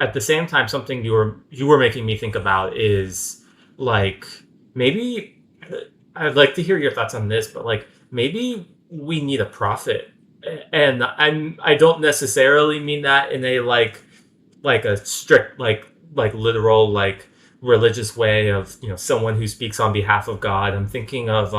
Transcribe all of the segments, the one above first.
at the same time, something you were making me think about is like maybe I'd like to hear your thoughts on this, but like maybe we need a prophet, and I don't necessarily mean that in a like a strict like literal like religious way of someone who speaks on behalf of God. I'm thinking of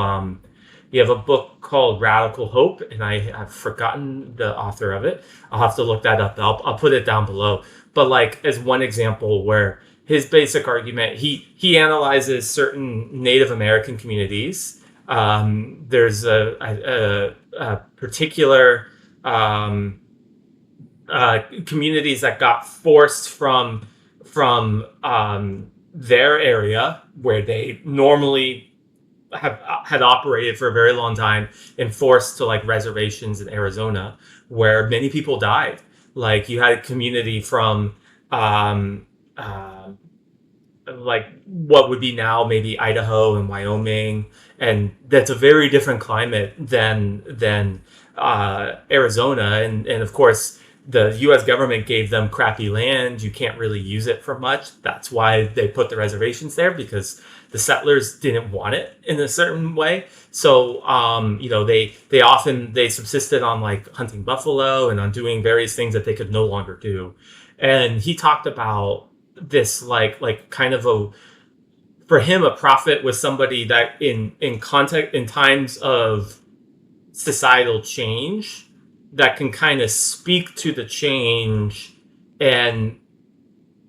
you have a book called Radical Hope, and I have forgotten the author of it. I'll have to look that up. I'll put it down below. But like as one example where his basic argument, he analyzes certain Native American communities. There's a particular communities that got forced from their area where they normally had operated for a very long time, and forced to like reservations in Arizona where many people died. Like you had a community from like what would be now maybe Idaho and Wyoming, and that's a very different climate than Arizona, and of course the U.S. government gave them crappy land. You can't really use it for much. That's why they put the reservations there, because the settlers didn't want it in a certain way. So they subsisted on like hunting buffalo and on doing various things that they could no longer do. And he talked about this like kind of a for him a prophet was somebody that in context in times of societal change that can kind of speak to the change and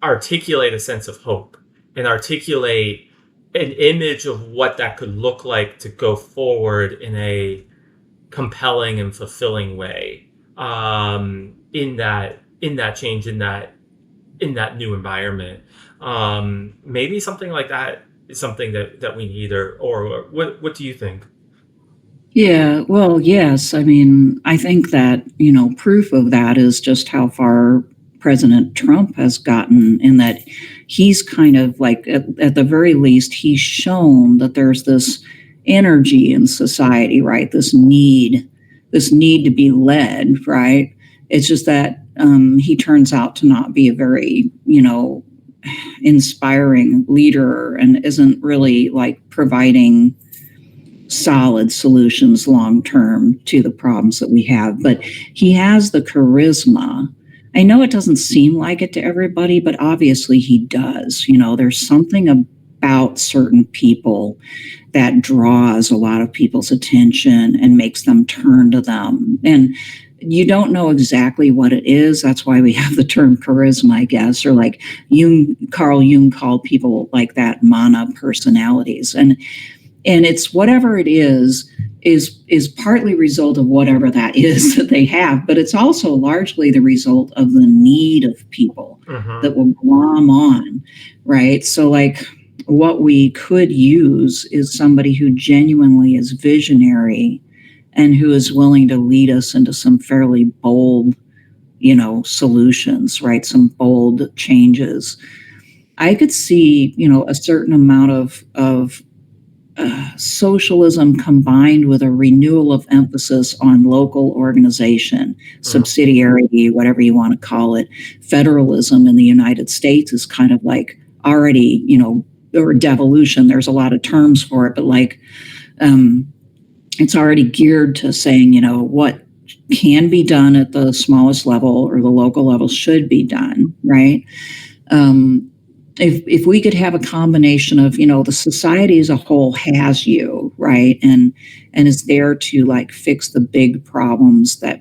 articulate a sense of hope and articulate an image of what that could look like to go forward in a compelling and fulfilling way, in that change, in that new environment. Maybe something like that is something that we need, or what do you think? Yeah, well, yes. I mean, I think that, proof of that is just how far President Trump has gotten, in that he's kind of like, at the very least, he's shown that there's this energy in society, right? This need to be led, right? It's just that he turns out to not be a very, inspiring leader, and isn't really like providing solid solutions long term to the problems that we have. But he has the charisma. I know it doesn't seem like it to everybody, but obviously he does. There's something about certain people that draws a lot of people's attention and makes them turn to them. And you don't know exactly what it is. That's why we have the term charisma, I guess, or like Carl Jung called people like that mana personalities. And it's whatever it is partly result of whatever that is that they have, but it's also largely the result of the need of people Mm-hmm. that will glom on, right? So like what we could use is somebody who genuinely is visionary and who is willing to lead us into some fairly bold, solutions, right? Some bold changes. I could see, a certain amount of socialism combined with a renewal of emphasis on local organization, Mm-hmm. subsidiarity, whatever you want to call it. Federalism in the United States is kind of like already, or devolution. There's a lot of terms for it, but like it's already geared to saying, what can be done at the smallest level or the local level should be done, right? If we could have a combination of, the society as a whole has you, right, and is there to like fix the big problems that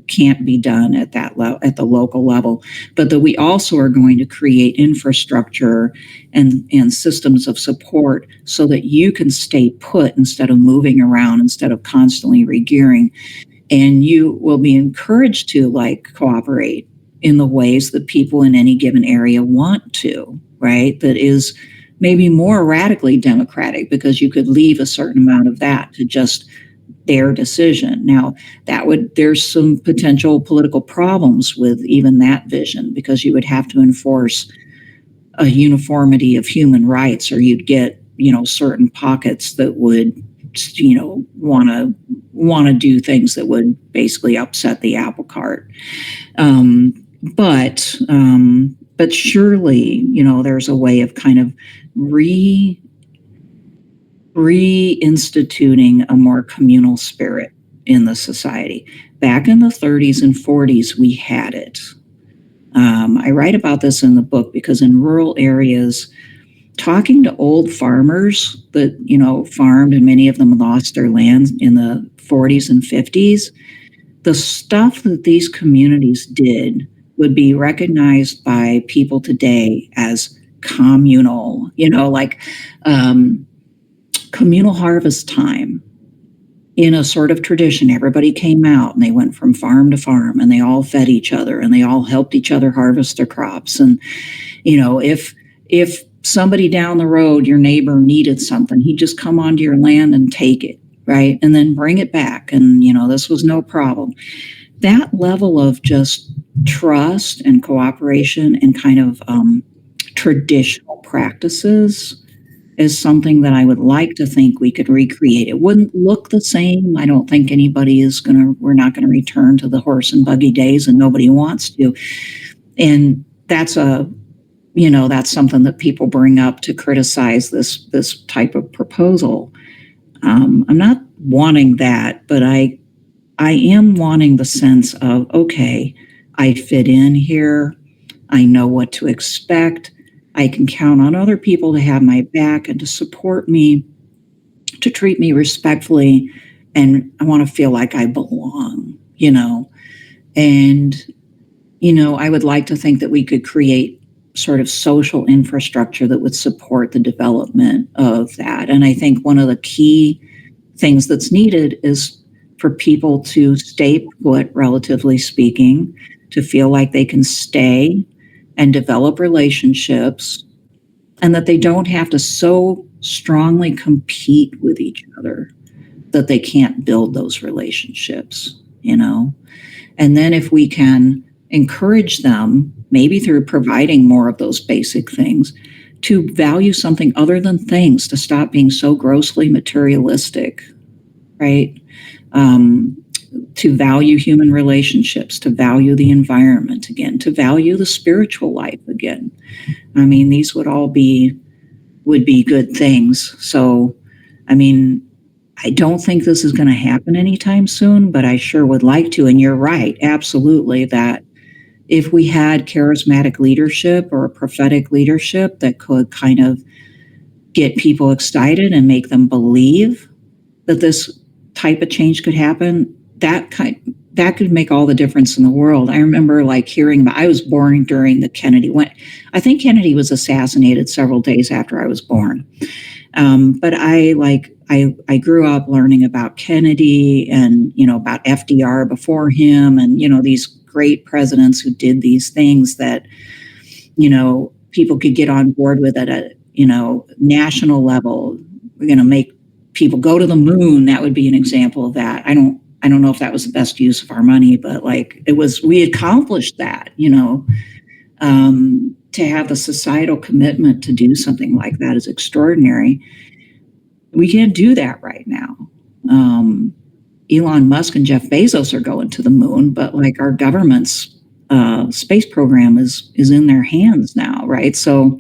can't be done at at the local level, but that we also are going to create infrastructure and systems of support so that you can stay put instead of moving around, instead of constantly regearing, and you will be encouraged to like cooperate in the ways that people in any given area want to, right? That is maybe more radically democratic, because you could leave a certain amount of that to just their decision. Now, there's some potential political problems with even that vision, because you would have to enforce a uniformity of human rights, or you'd get, certain pockets that would, want to do things that would basically upset the apple cart. But but surely, there's a way of kind of reinstituting a more communal spirit in the society. Back in the 30s and 40s, we had it. I write about this in the book because in rural areas, talking to old farmers that, farmed, and many of them lost their land in the 40s and 50s, the stuff that these communities did would be recognized by people today as communal, like communal harvest time. In a sort of tradition, everybody came out and they went from farm to farm and they all fed each other and they all helped each other harvest their crops. And, if somebody down the road, your neighbor, needed something, he'd just come onto your land and take it, right? And then bring it back. And, this was no problem. That level of just trust and cooperation and kind of traditional practices is something that I would like to think we could recreate. It wouldn't look the same. I don't think we're not going to return to the horse and buggy days, and nobody wants to. And that's something that people bring up to criticize this type of proposal. I'm not wanting that, but I am wanting the sense of, okay, I fit in here. I know what to expect. I can count on other people to have my back and to support me, to treat me respectfully, and I want to feel like I belong, And, I would like to think that we could create sort of social infrastructure that would support the development of that. And I think one of the key things that's needed is for people to stay put, relatively speaking, to feel like they can stay and develop relationships, and that they don't have to so strongly compete with each other that they can't build those relationships, And then if we can encourage them, maybe through providing more of those basic things, to value something other than things, to stop being so grossly materialistic, right? To value human relationships, to value the environment again, to value the spiritual life again. I mean, these would be good things. So, I don't think this is going to happen anytime soon, but I sure would like to. And you're right, absolutely, that if we had charismatic leadership or a prophetic leadership that could kind of get people excited and make them believe that this type of change could happen, that could make all the difference in the world. I remember hearing about, I was born during the I think Kennedy was assassinated several days after I was born. But I grew up learning about Kennedy and, about FDR before him and, these great presidents who did these things that, people could get on board with at a, national level. We're going to make people go to the moon. That would be an example of that. I don't know if that was the best use of our money, but we accomplished that, to have the societal commitment to do something like that is extraordinary. We can't do that right now. Elon Musk and Jeff Bezos are going to the moon, but our government's space program is in their hands now, right? So,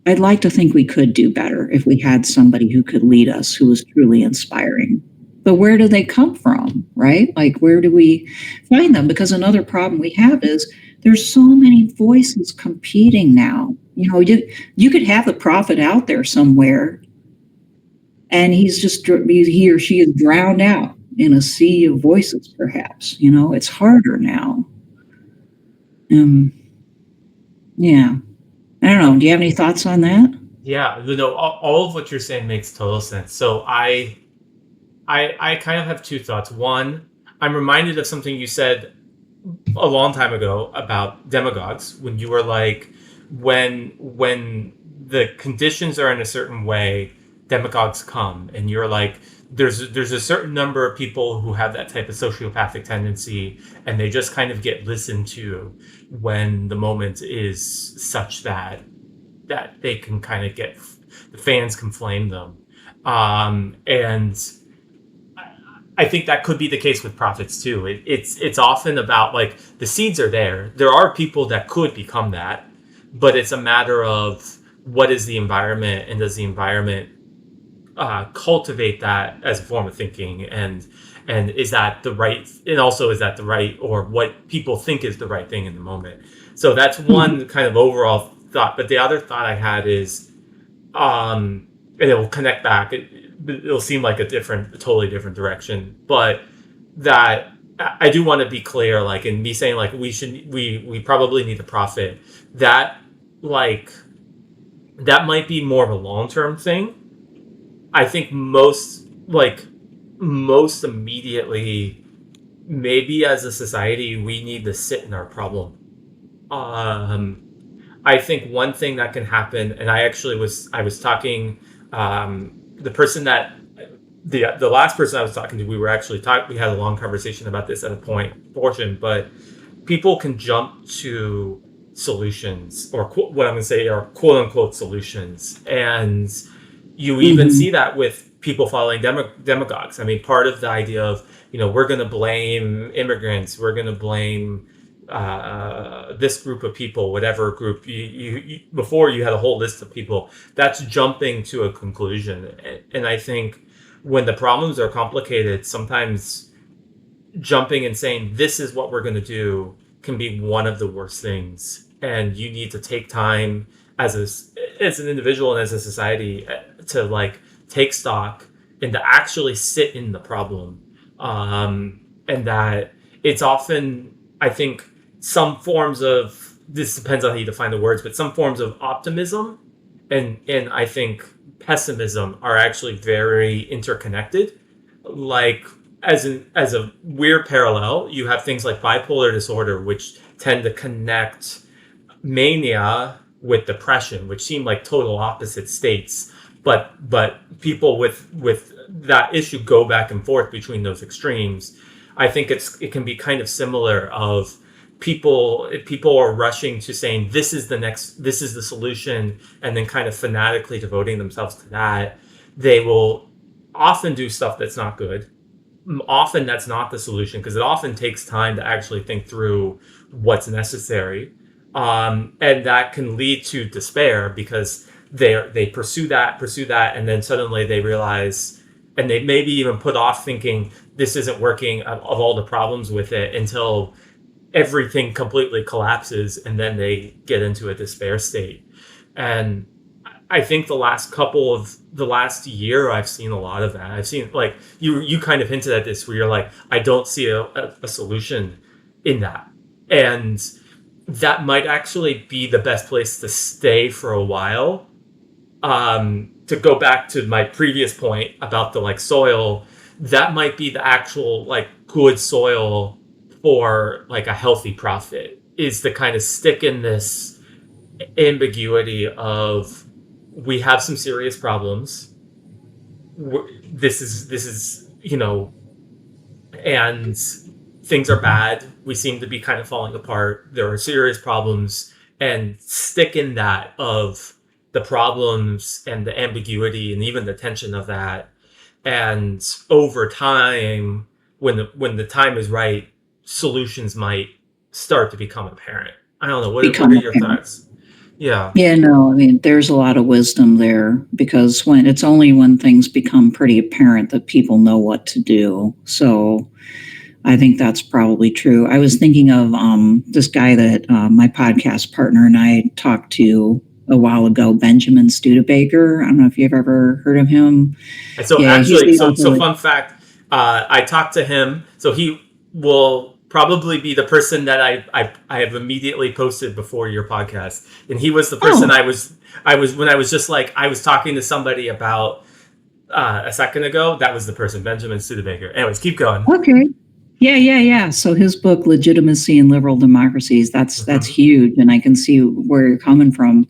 I'd like to think we could do better if we had somebody who could lead us, who was truly inspiring. But where do they come from, right? Where do we find them? Because another problem we have is there's so many voices competing now. You could have the prophet out there somewhere, and he or she is drowned out in a sea of voices, perhaps. It's harder now. Yeah. I don't know. Do you have any thoughts on that? Yeah, all of what you're saying makes total sense. So I kind of have two thoughts. One, I'm reminded of something you said a long time ago about demagogues, when you were when the conditions are in a certain way, demagogues come, and you're there's a certain number of people who have that type of sociopathic tendency, and they just kind of get listened to when the moment is such that they can kind of the fans can flame them. And I think that could be the case with profits too. It's often about like the seeds are there. There are people that could become that, but it's a matter of what is the environment, and does the environment cultivate that as a form of thinking, and is that the right, and also is that the right, or what people think is the right thing in the moment. So that's one kind of overall thought. But the other thought I had is, and it will connect back. It'll seem like a totally different direction, but that I do want to be clear, like in me saying like we probably need a profit. That like that might be more of a long-term thing. I think most immediately, maybe as a society, we need to sit in our problem. I think one thing that can happen, and I was talking, the person that the last person I was talking to, we had a long conversation about this at a portion, but people can jump to solutions, or what I'm going to say are quote unquote solutions, and you even see that with people following demagogues. I mean, part of the idea of, we're going to blame immigrants, we're going to blame this group of people, whatever group you before you had a whole list of people. That's jumping to a conclusion, and I think when the problems are complicated, sometimes jumping and saying this is what we're going to do can be one of the worst things, and you need to take time as an individual and as a society to like take stock and to actually sit in the problem, and that it's often, I think, some forms of, this depends on how you define the words, but some forms of optimism and I think pessimism are actually very interconnected. Like as a weird parallel, you have things like bipolar disorder, which tend to connect mania with depression, which seem like total opposite states, but people with that issue go back and forth between those extremes. I think it can be kind of similar of people are rushing to saying this is the solution, and then kind of fanatically devoting themselves to that. They will often do stuff that's not good. Often that's not the solution, because it often takes time to actually think through what's necessary, and that can lead to despair, because they pursue that, and then suddenly they realize, and they maybe even put off thinking this isn't working, of all the problems with it, until everything completely collapses, and then they get into a despair state. And I think the last year, I've seen a lot of that. I've seen, like, you kind of hinted at this, where you're like, I don't see a solution in that. And that might actually be the best place to stay for a while. To go back to my previous point about the like soil, that might be the actual like good soil for like a healthy profit, is to kind of stick in this ambiguity of, we have some serious problems. This is and things are bad. We seem to be kind of falling apart. There are serious problems, and stick in that of the problems and the ambiguity and even the tension of that. And over time, when the time is right, solutions might start to become apparent. I don't know. What are your thoughts? Yeah. Yeah, no, I mean, there's a lot of wisdom there, because when things become pretty apparent that people know what to do. So I think that's probably true. I was thinking of this guy that my podcast partner and I talked to a while ago, Benjamin Studebaker. I don't know if you've ever heard of him. So fun fact, I talked to him. So he will probably be the person that I have immediately posted before your podcast, and he was the person I was when I was just like, I was talking to somebody about a second ago. That was the person, Benjamin Studebaker. Anyways, keep going. Okay. Yeah. So his book, Legitimacy in Liberal Democracies, that's huge. And I can see where you're coming from,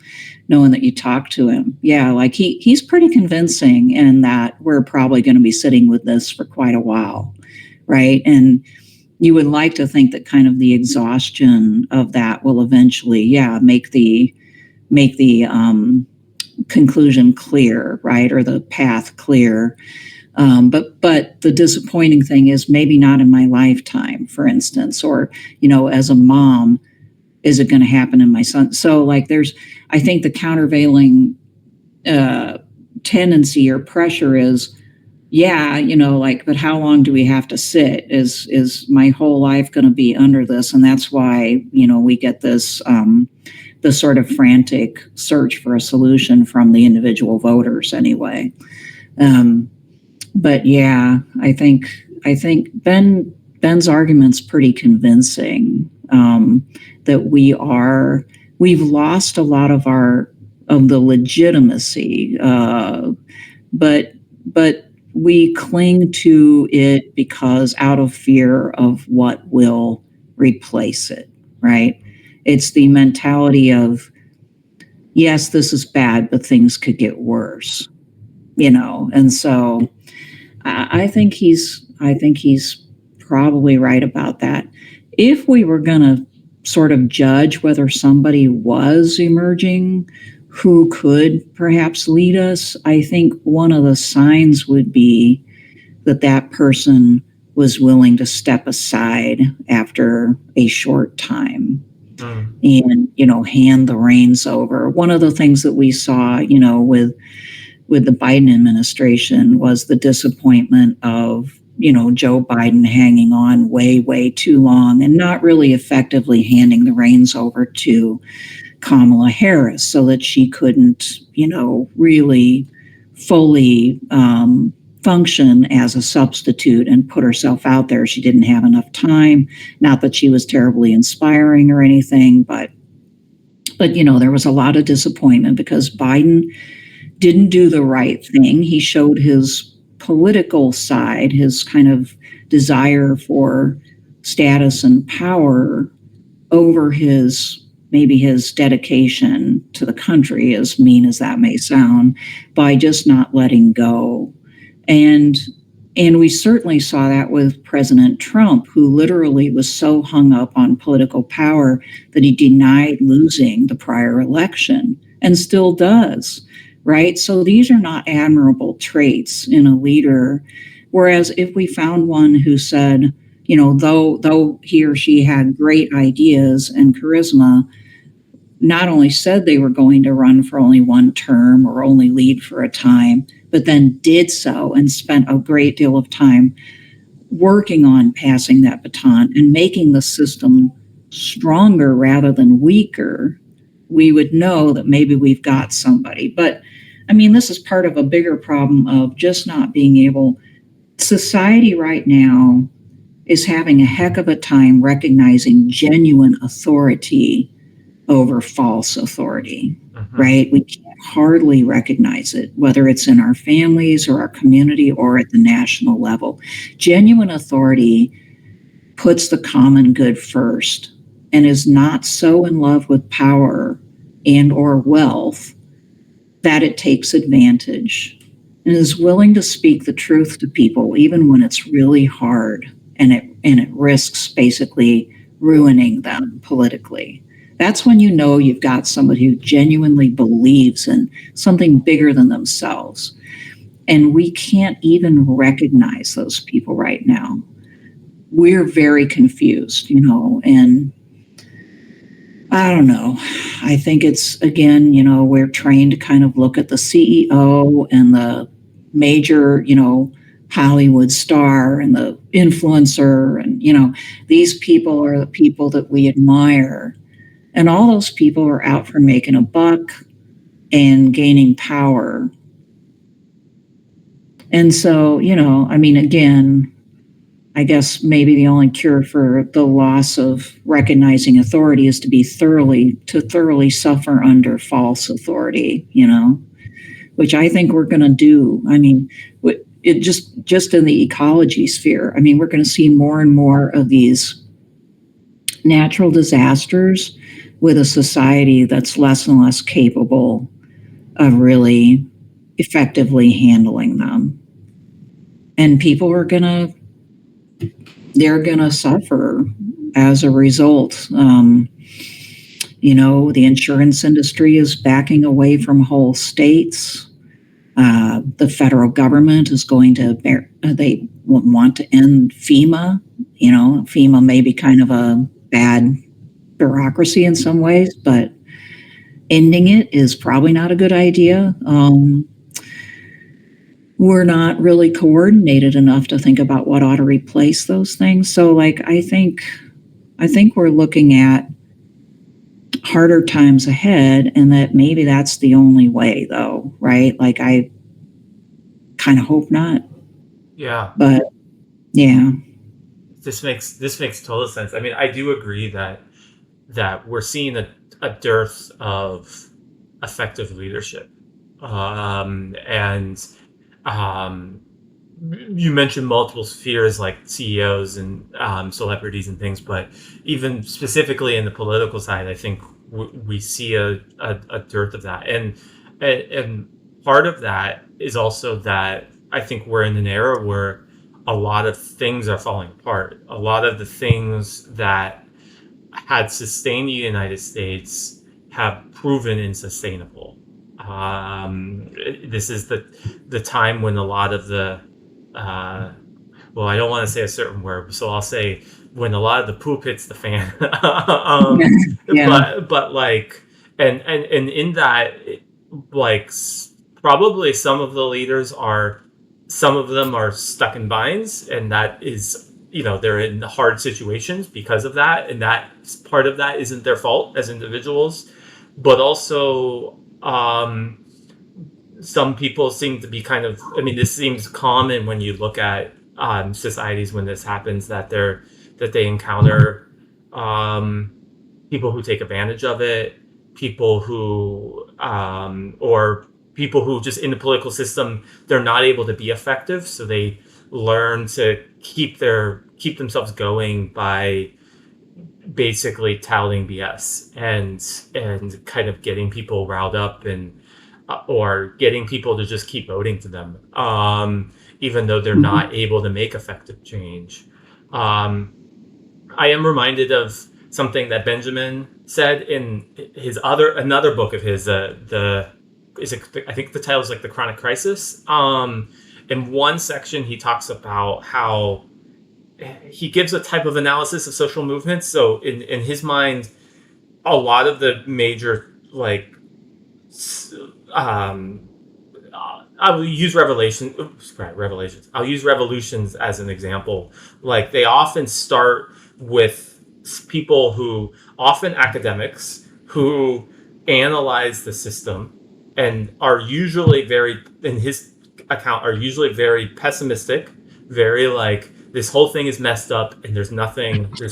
knowing that you talked to him. Yeah, like he's pretty convincing, and that we're probably going to be sitting with this for quite a while, right? And you would like to think that kind of the exhaustion of that will eventually, make the conclusion clear, right? Or the path clear. But the disappointing thing is maybe not in my lifetime, for instance, or as a mom, is it going to happen in my son? So like I think the countervailing tendency or pressure is, yeah, but how long do we have to sit? Is my whole life going to be under this? And that's why we get this sort of frantic search for a solution from the individual voters anyway. But yeah, I think Ben's argument's pretty convincing, that we've lost a lot of the legitimacy, but we cling to it because out of fear of what will replace it, right? It's the mentality of, yes, this is bad, but things could get worse, and so I think he's probably right about that. If we were going to sort of judge whether somebody was emerging who could perhaps lead us, I think one of the signs would be that person was willing to step aside after a short time and hand the reins over. One of the things that we saw with the Biden administration was the disappointment of Joe Biden hanging on way too long and not really effectively handing the reins over to Kamala Harris so that she couldn't really fully function as a substitute and put herself out there. She didn't have enough time. Not that she was terribly inspiring or anything, but there was a lot of disappointment because Biden didn't do the right thing. He showed his political side, his kind of desire for status and power over maybe his dedication to the country, as mean as that may sound, by just not letting go. And we certainly saw that with President Trump, who literally was so hung up on political power that he denied losing the prior election and still does. Right? So these are not admirable traits in a leader. Whereas if we found one who said, though he or she had great ideas and charisma, not only said they were going to run for only one term or only lead for a time, but then did so and spent a great deal of time working on passing that baton and making the system stronger rather than weaker, we would know that maybe we've got somebody. But I mean, this is part of a bigger problem of just not being able. Society right now is having a heck of a time recognizing genuine authority over false authority, right? We can't hardly recognize it, whether it's in our families or our community or at the national level. Genuine authority puts the common good first and is not so in love with power and or wealth that it takes advantage and is willing to speak the truth to people even when it's really hard and it risks basically ruining them politically. That's when you've got somebody who genuinely believes in something bigger than themselves. And we can't even recognize those people right now. We're very confused, and I don't know. I think it's, again, we're trained to kind of look at the CEO and the major, Hollywood star and the influencer. And, these people are the people that we admire. And all those people are out for making a buck and gaining power. And so, again, I guess maybe the only cure for the loss of recognizing authority is to thoroughly suffer under false authority, which I think we're going to do. I mean, it just in the ecology sphere. I mean, we're going to see more and more of these natural disasters with a society that's less and less capable of really effectively handling them. And people are they're going to suffer as a result. The insurance industry is backing away from whole states. The federal government is going to they want to end FEMA. FEMA may be kind of a bad bureaucracy in some ways, but ending it is probably not a good idea. We're not really coordinated enough to think about what ought to replace those things. So, like, I think we're looking at harder times ahead, and that maybe that's the only way, though, right? Like, I kind of hope not, Yeah. but yeah. This makes total sense. I mean, I do agree that we're seeing a dearth of effective leadership. And you mentioned multiple spheres like CEOs and celebrities and things, but even specifically in the political side, I think we see a dearth of that. And part of that is also that I think we're in an era where a lot of things are falling apart. A lot of the things that had sustained the United States have proven unsustainable. This is the time when a lot of the well, I don't want to say a certain word, so I'll say when a lot of the poop hits the fan. Yeah. But like, and in that, like, probably some of the leaders are, some of them are stuck in binds, and that is, they're in hard situations because of that, and that part of that isn't their fault as individuals, but also some people seem to be kind of, I mean, this seems common when you look at societies when this happens, that they encounter people who take advantage of it, people who or people who just in the political system, they're not able to be effective, so they learn to keep themselves going by basically touting BS and kind of getting people riled up, and or getting people to just keep voting for them, even though they're not able to make effective change. I am reminded of something that Benjamin said in another book of his. I think the title is like The Chronic Crisis. In one section, he talks about how he gives a type of analysis of social movements. So in his mind, a lot of the major, like, I'll use revelations. I'll use revolutions as an example. Like, they often start with people who, often academics, who analyze the system and are usually in his account, are usually very pessimistic, very like, this whole thing is messed up and there's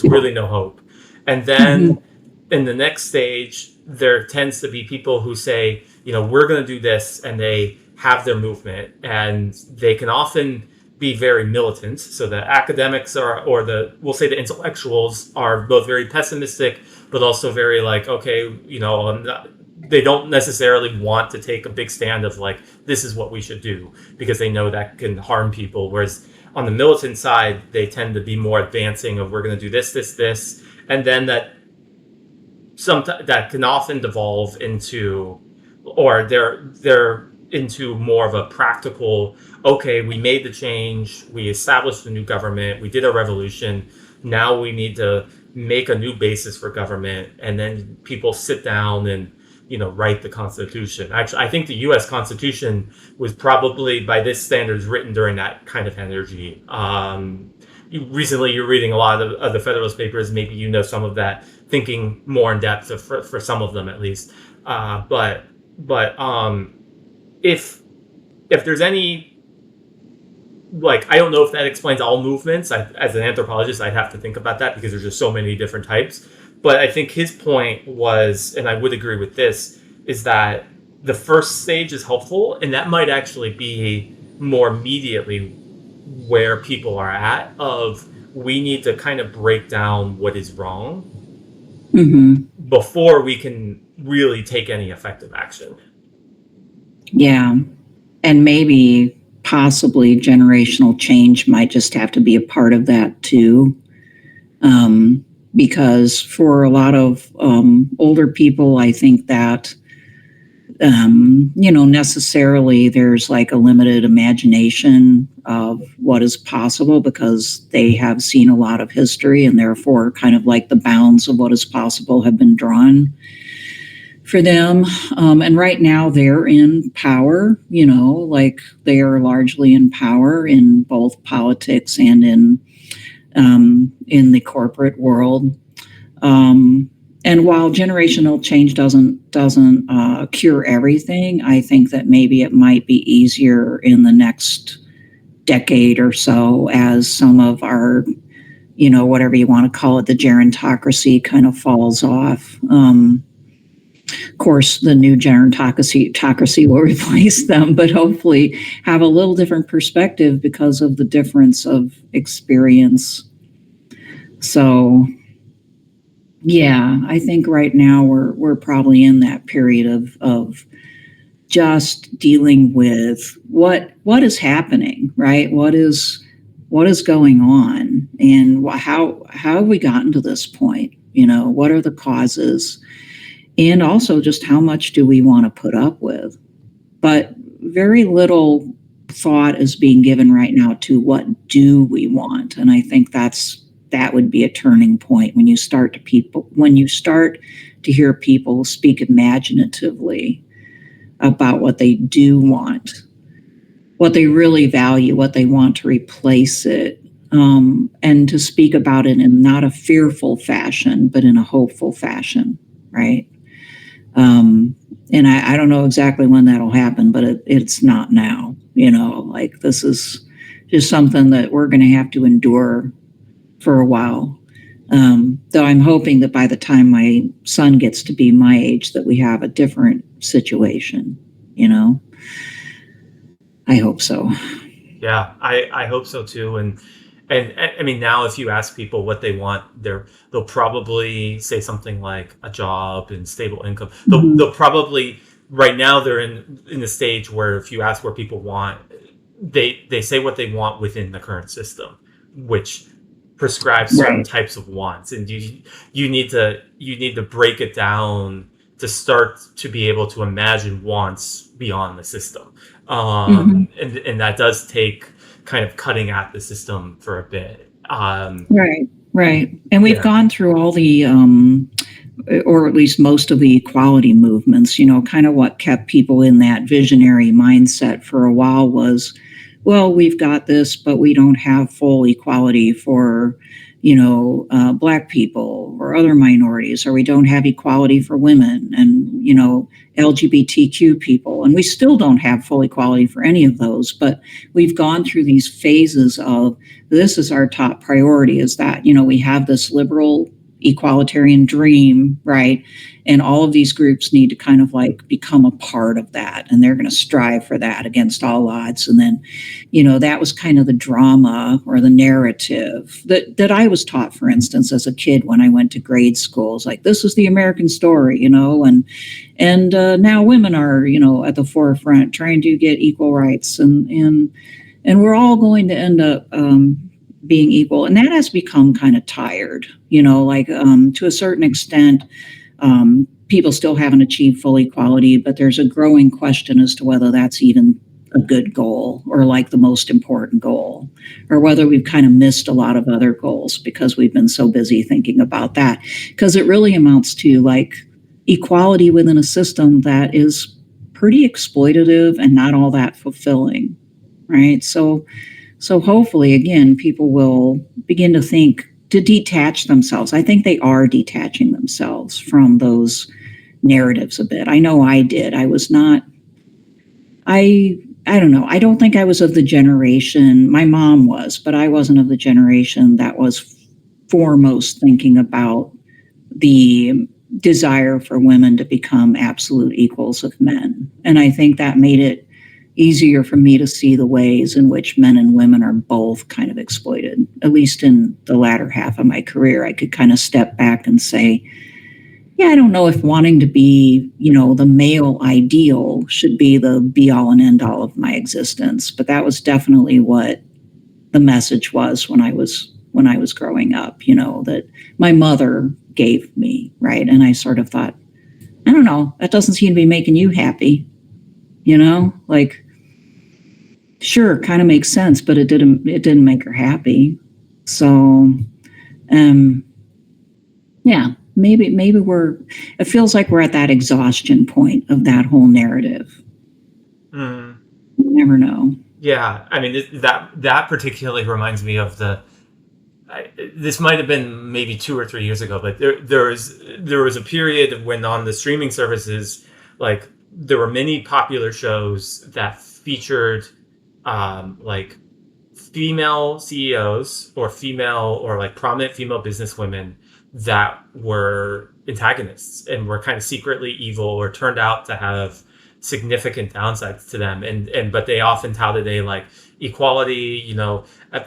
really no hope. And then in the next stage, there tends to be people who say, we're going to do this, and they have their movement, and they can often be very militant. So the academics we'll say the intellectuals are both very pessimistic, but also very like, okay, they don't necessarily want to take a big stand of like, this is what we should do, because they know that can harm people. Whereas on the militant side, they tend to be more advancing of, we're going to do this, and then that can often devolve into, or they're into more of a practical, okay, we made the change, we established a new government, we did a revolution, now we need to make a new basis for government, and then people sit down and write the Constitution. Actually, I think the U.S. Constitution was probably, by this standards, written during that kind of energy. Recently, you're reading a lot of the Federalist Papers. Maybe some of that thinking more in depth, for some of them at least. But if there's any, like, I don't know if that explains all movements. As an anthropologist, I'd have to think about that, because there's just so many different types. But I think his point was, and I would agree with this, is that the first stage is helpful, and that might actually be more immediately where people are at, of, we need to kind of break down what is wrong before we can really take any effective action. Yeah. And maybe possibly generational change might just have to be a part of that too. Because for a lot of older people, I think that necessarily there's like a limited imagination of what is possible because they have seen a lot of history, and therefore kind of like the bounds of what is possible have been drawn for them. And right now they're in power, like they are largely in power in both politics and in the corporate world. And while generational change doesn't cure everything, I think that maybe it might be easier in the next decade or so as some of our, whatever you want to call it, the gerontocracy kind of falls off. Of course, the new gerontocracy will replace them, but hopefully have a little different perspective because of the difference of experience. So, yeah, I think right now we're probably in that period of just dealing with what is happening, right? What is going on, and how have we gotten to this point? What are the causes, and also just how much do we want to put up with? But very little thought is being given right now to what do we want, and I think that would be a turning point when you start to hear people speak imaginatively about what they do want, what they really value, what they want to replace it, and to speak about it in not a fearful fashion, but in a hopeful fashion, right? And I don't know exactly when that'll happen, but it's not now. Like this is just something that we're going to have to endure for a while. Though I'm hoping that by the time my son gets to be my age, that we have a different situation. I hope so. Yeah, I hope so too. And I mean, now if you ask people what they want, they'll probably say something like a job and stable income. They'll probably, right now they're in the stage where if you ask what people want, they say what they want within the current system, which prescribes certain types of wants, and you need to break it down to start to be able to imagine wants beyond the system. And that does take kind of cutting at the system for a bit. Right. And we've gone through all the, or at least most of the equality movements, kind of what kept people in that visionary mindset for a while was, well, we've got this, but we don't have full equality for, Black people or other minorities, or we don't have equality for women and, LGBTQ people. And we still don't have full equality for any of those, but we've gone through these phases of this is our top priority, is that, we have this liberal equalitarian dream, right? And all of these groups need to kind of like become a part of that. And they're going to strive for that against all odds. And then, that was kind of the drama or the narrative that I was taught, for instance, as a kid when I went to grade schools, like this is the American story, and now women are, at the forefront trying to get equal rights, and we're all going to end up being equal. And that has become kind of tired, to a certain extent. People still haven't achieved full equality, but there's a growing question as to whether that's even a good goal or like the most important goal, or whether we've kind of missed a lot of other goals because we've been so busy thinking about that. Because it really amounts to like equality within a system that is pretty exploitative and not all that fulfilling, right? So hopefully, again, people will begin to think, to detach themselves. I think they are detaching themselves from those narratives a bit. I know I did. I was not, I don't know. I don't think I was of the generation, my mom was, but I wasn't of the generation that was foremost thinking about the desire for women to become absolute equals of men. And I think that made it easier for me to see the ways in which men and women are both kind of exploited. At least in the latter half of my career, I could kind of step back and say, yeah, I don't know if wanting to be, the male ideal should be the be all and end all of my existence. But that was definitely what the message was when I was growing up, that my mother gave me, right? And I sort of thought, I don't know, that doesn't seem to be making you happy, like, sure, kind of makes sense, but it didn't make her happy. So, um, yeah, maybe it feels like we're at that exhaustion point of that whole narrative. Mm. You never know. Yeah, I mean that particularly reminds me of this might have been maybe 2 or 3 years ago, but there was a period when on the streaming services, like there were many popular shows that featured like female CEOs or like prominent female businesswomen that were antagonists and were kind of secretly evil or turned out to have significant downsides to them, and but they often touted a like equality,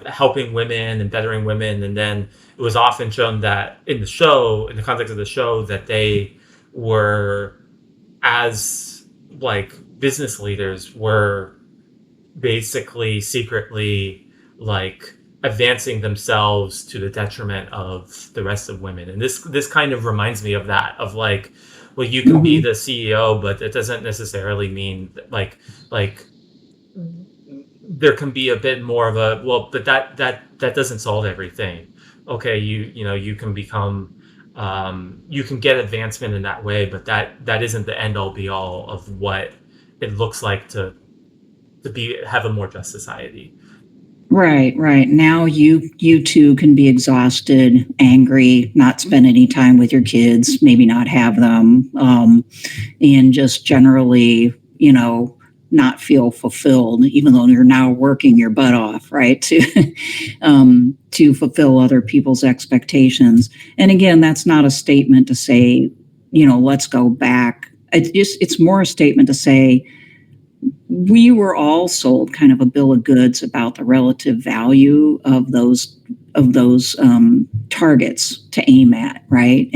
helping women and bettering women, and then it was often shown that in the context of the show, that they were, as like business leaders, were basically secretly like advancing themselves to the detriment of the rest of women. And this kind of reminds me of that, of like, well, you can be the CEO, but it doesn't necessarily mean that, like there can be a bit more of a, well, but that doesn't solve everything. Okay, you can become you can get advancement in that way, but that isn't the end all be all of what it looks like to have a more just society. Right. Now you too can be exhausted, angry, not spend any time with your kids, maybe not have them, and just generally, not feel fulfilled, even though you're now working your butt off, right, to fulfill other people's expectations. And again, that's not a statement to say, let's go back. It's more a statement to say, we were all sold kind of a bill of goods about the relative value of those targets to aim at, right?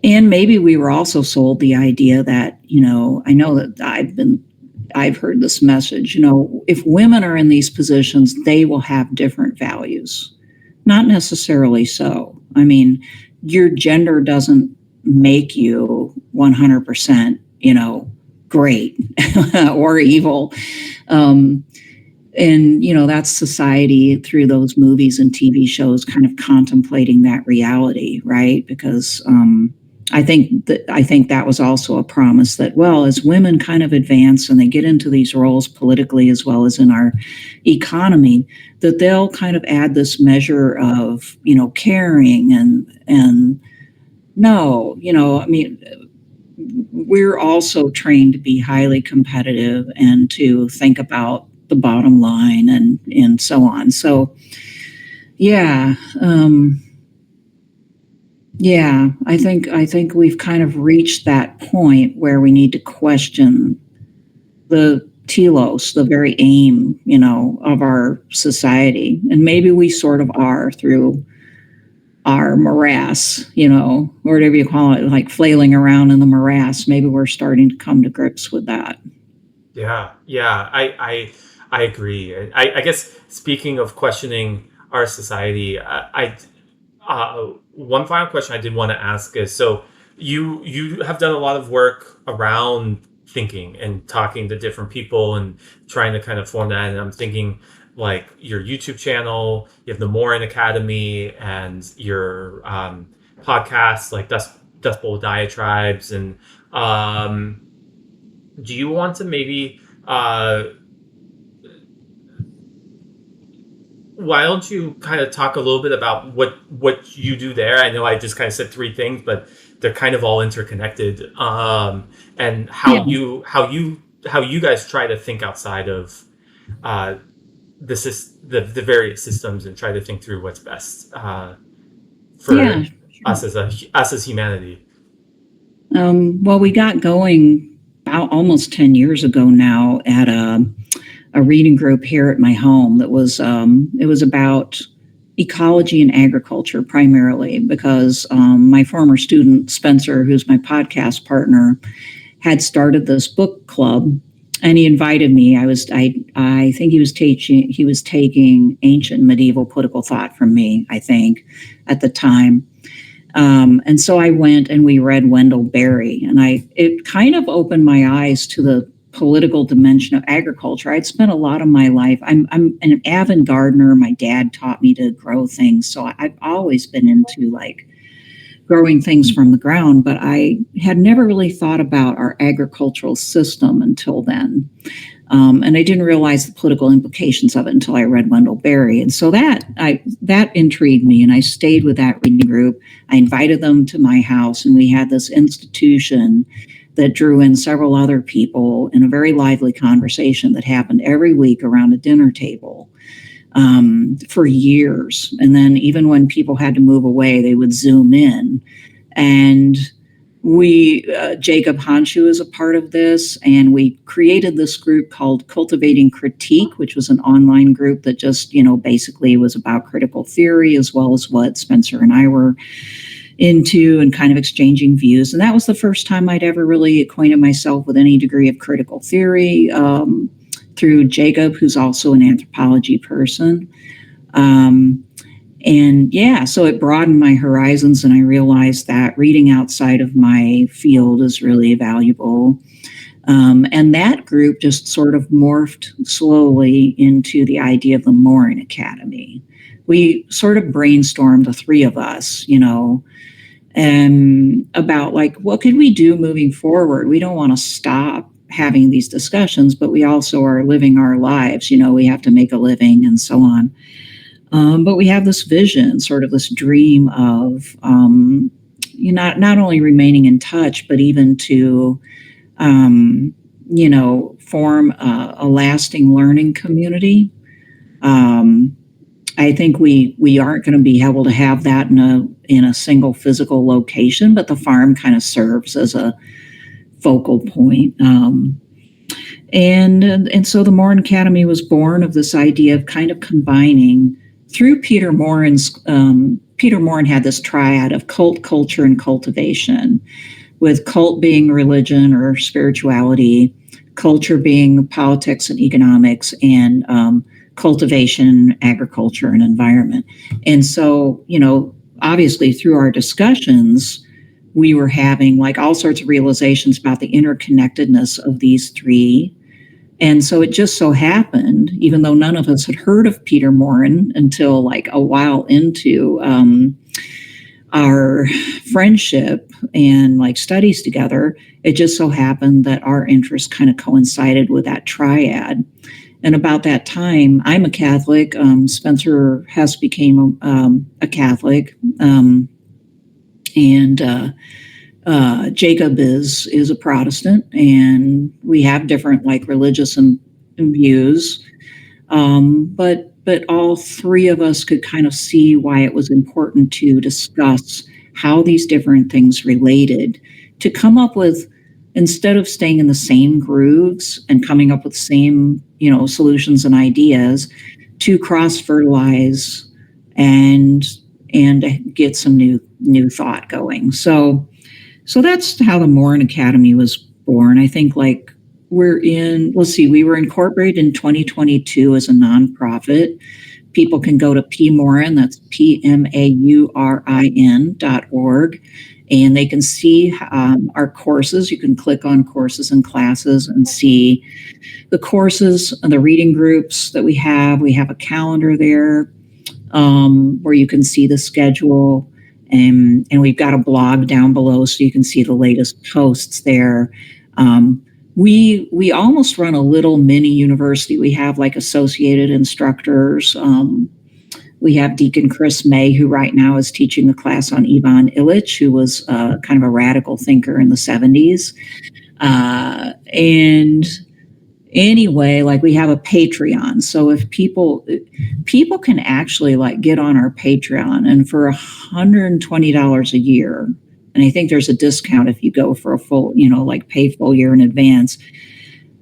And maybe we were also sold the idea that, I know that I've heard this message, if women are in these positions, they will have different values. Not necessarily so. I mean, your gender doesn't make you 100%, great or evil. And, that's society through those movies and TV shows kind of contemplating that reality, right? Because I think that was also a promise that, well, as women kind of advance and they get into these roles politically as well as in our economy, that they'll kind of add this measure of, caring and no, I mean, we're also trained to be highly competitive and to think about the bottom line and so on. So, yeah, I think we've kind of reached that point where we need to question the telos, the very aim, of our society, and maybe we sort of are through our morass, or whatever you call it, like flailing around in the morass. Maybe we're starting to come to grips with that. Yeah, I agree. I guess, speaking of questioning our society, one final question I did want to ask is, so you have done a lot of work around thinking and talking to different people and trying to kind of form that. And I'm thinking, like, your YouTube channel, you have the Morin Academy, and your podcasts like Dust Bowl Diatribes. And do you want to maybe why don't you kind of talk a little bit about what you do there? I know I just kind of said three things, but they're kind of all interconnected. And how you guys try to think outside of the various systems and try to think through what's best for us as humanity. Well, we got going about almost 10 years ago now at a reading group here at my home that was it was about ecology and agriculture primarily, because my former student Spencer, who's my podcast partner, had started this book club, and he invited me. I think he was taking ancient medieval political thought from me, I think, at the time. And so I went and we read Wendell Berry, and it kind of opened my eyes to the political dimension of agriculture. I'd spent a lot of my life. I'm an avid gardener. My dad taught me to grow things, so I've always been into like growing things from the ground, but I had never really thought about our agricultural system until then. And I didn't realize the political implications of it until I read Wendell Berry. And so that intrigued me, and I stayed with that reading group. I invited them to my house, and we had this institution that drew in several other people in a very lively conversation that happened every week around a dinner table for years. And then even when people had to move away, they would Zoom in. And Jacob Honshu is a part of this, and we created this group called Cultivating Critique, which was an online group that just, basically was about critical theory as well as what Spencer and I were into and kind of exchanging views. And that was the first time I'd ever really acquainted myself with any degree of critical theory through Jacob, who's also an anthropology person. And yeah, so it broadened my horizons, and I realized that reading outside of my field is really valuable. And that group just sort of morphed slowly into the idea of the Morin Academy. We sort of brainstormed, the three of us, about like, what could we do moving forward? We don't want to stop having these discussions, but we also are living our lives. We have to make a living and so on. But we have this vision, sort of this dream of, not only remaining in touch, but even to, form a lasting learning community. I think we aren't going to be able to have that in a single physical location, but the farm kind of serves as a focal point. And so the Morin Academy was born of this idea of kind of combining through Peter Morin had this triad of cult, culture, and cultivation, with cult being religion or spirituality, culture being politics and economics, and cultivation, agriculture, and environment. And so, obviously through our discussions, we were having like all sorts of realizations about the interconnectedness of these three. And so it just so happened, even though none of us had heard of Peter Morin until like a while into our friendship and like studies together, it just so happened that our interests kind of coincided with that triad. And about that time, I'm a Catholic. Spencer has became a Catholic, and Jacob is a Protestant, and we have different like religious views. But all three of us could kind of see why it was important to discuss how these different things related, to come up with, instead of staying in the same grooves and coming up with the same, solutions and ideas, to cross-fertilize and get some new thought going. So that's how the Morin Academy was born. I think like we were incorporated in 2022 as a nonprofit. People can go to PMaurin, that's PMAURIN.org, and they can see our courses. You can click on courses and classes and see the courses and the reading groups that we have. We have a calendar there where you can see the schedule. And we've got a blog down below so you can see the latest posts there. We almost run a little mini university. We have like associated instructors. We have Deacon Chris May, who right now is teaching a class on Ivan Illich, who was kind of a radical thinker in the 70s. And anyway, like we have a Patreon. So if people can actually like get on our Patreon, and for $120 a year, and I think there's a discount if you go for a full, like pay full year in advance,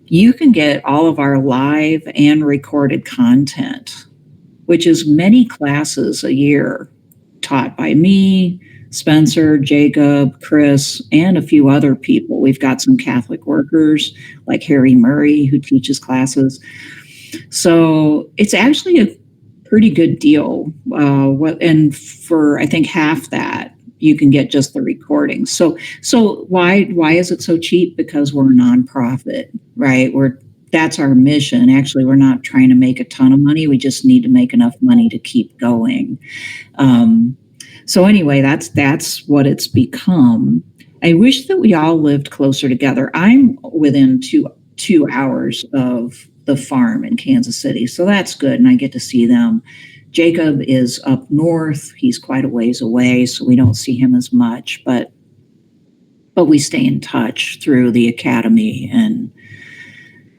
you can get all of our live and recorded content, which is many classes a year taught by me, Spencer, Jacob, Chris, and a few other people. We've got some Catholic workers like Harry Murray who teaches classes. So it's actually a pretty good deal. And for, I think, half that, you can get just the recordings. So why is it so cheap? Because we're a nonprofit, right? That's our mission. Actually, we're not trying to make a ton of money. We just need to make enough money to keep going. So anyway, that's what it's become. I wish that we all lived closer together. I'm within two hours of the farm in Kansas City, so that's good, and I get to see them. Jacob is up north. He's quite a ways away, so we don't see him as much, but we stay in touch through the academy, and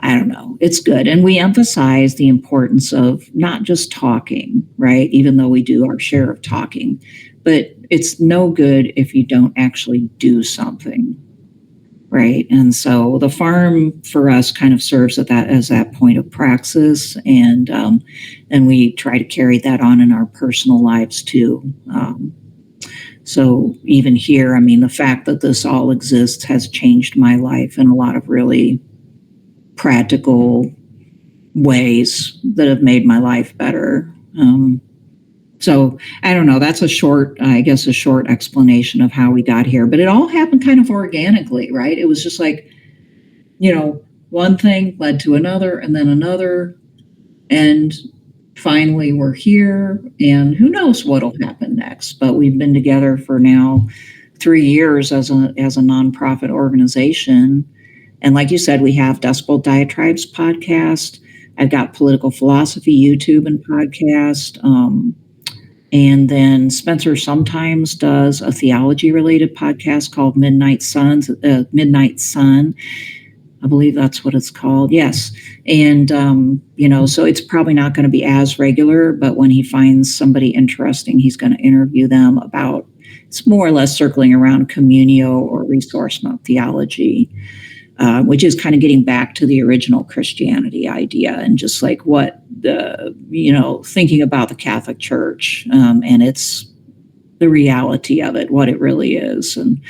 I don't know, it's good. And we emphasize the importance of not just talking, right? Even though we do our share of talking, but it's no good if you don't actually do something, right? And so the farm for us kind of serves as that point of praxis, and we try to carry that on in our personal lives too. So even here, I mean, the fact that this all exists has changed my life in a lot of really practical ways that have made my life better. So I don't know. That's a short explanation of how we got here. But it all happened kind of organically, right? It was just like, one thing led to another and then another. And finally we're here. And who knows what'll happen next. But we've been together for now 3 years as a nonprofit organization. And like you said, we have Decibel Diatribes podcast. I've got Political Philosophy YouTube and podcast. And then Spencer sometimes does a theology-related podcast called Midnight Sun. I believe that's what it's called. Yes. And, so it's probably not going to be as regular, but when he finds somebody interesting, he's going to interview them about, it's more or less circling around communio or ressourcement theology. Which is kind of getting back to the original Christianity idea and just like what thinking about the Catholic Church and it's the reality of it, what it really is. And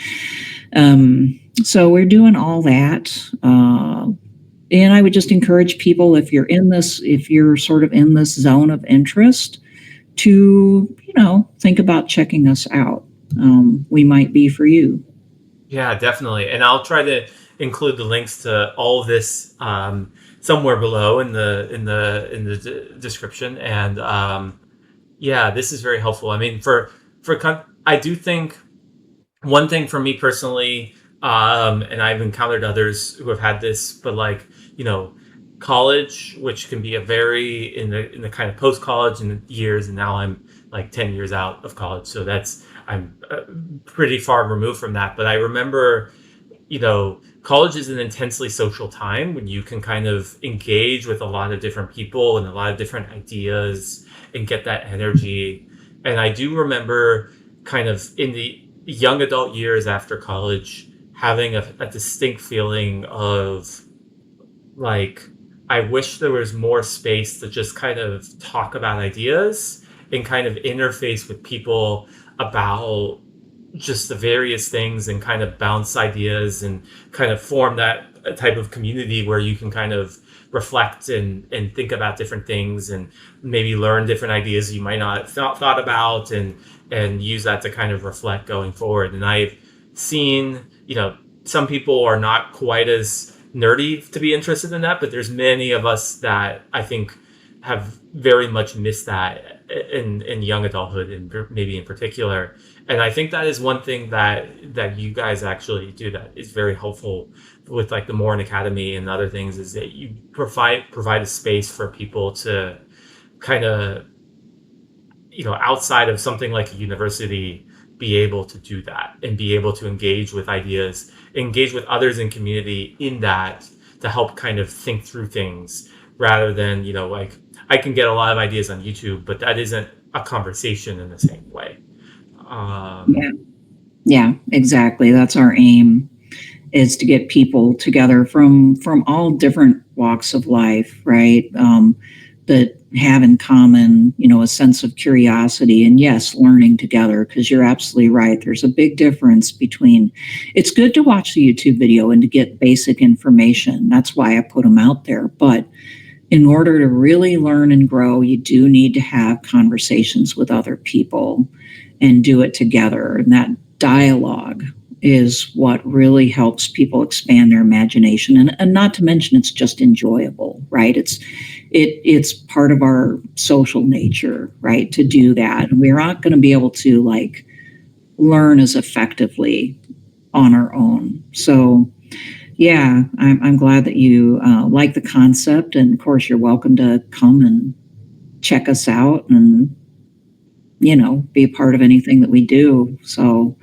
so we're doing all that. And I would just encourage people, if you're sort of in this zone of interest, to, think about checking us out. We might be for you. Yeah, definitely. And I'll try to include the links to all of this somewhere below in the description. And this is very helpful. I mean, I do think one thing for me personally, and I've encountered others who have had this, but college, which can be a very in the kind of post-college and years, and now I'm like 10 years out of college, so I'm pretty far removed from that. But I remember, college is an intensely social time when you can kind of engage with a lot of different people and a lot of different ideas and get that energy. And I do remember kind of in the young adult years after college having a distinct feeling of like, I wish there was more space to just kind of talk about ideas and kind of interface with people about just the various things and kind of bounce ideas and kind of form that type of community where you can kind of reflect and think about different things and maybe learn different ideas you might not have thought about and use that to kind of reflect going forward. And I've seen, some people are not quite as nerdy to be interested in that, but there's many of us that I think have very much missed that in young adulthood, and maybe in particular. And I think that is one thing that you guys actually do that is very helpful with like the Morin Academy and other things, is that you provide a space for people to kind of, outside of something like a university, be able to do that and be able to engage with ideas, engage with others in community in that, to help kind of think through things rather than, like I can get a lot of ideas on YouTube, but that isn't a conversation in the same way. Yeah, exactly. That's our aim, is to get people together from all different walks of life, right? That have in common, a sense of curiosity and yes, learning together, because you're absolutely right. There's a big difference between, it's good to watch the YouTube video and to get basic information. That's why I put them out there. But in order to really learn and grow, you do need to have conversations with other people. and do it together. And that dialogue is what really helps people expand their imagination. And not to mention it's just enjoyable, right? It's part of our social nature, right, to do that. And we're not going to be able to like learn as effectively on our own. So yeah, I'm glad that you like the concept. And of course, you're welcome to come and check us out and, be a part of anything that we do. So,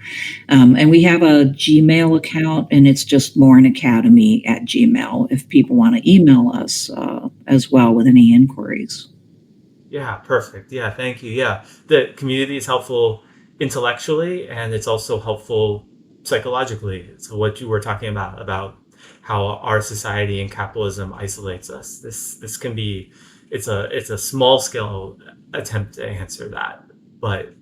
and we have a Gmail account, and it's just Academy at Gmail if people want to email us as well with any inquiries. Yeah, perfect. Yeah, thank you. Yeah, the community is helpful intellectually, and it's also helpful psychologically. So what you were talking about how our society and capitalism isolates us. This can be it's a small scale attempt to answer that, but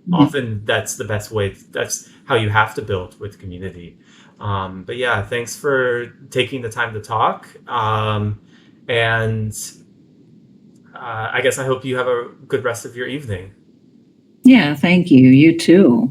Yeah. often that's the best way. That's how you have to build with community. But yeah, thanks for taking the time to talk. And I guess I hope you have a good rest of your evening. Yeah, thank you. You too.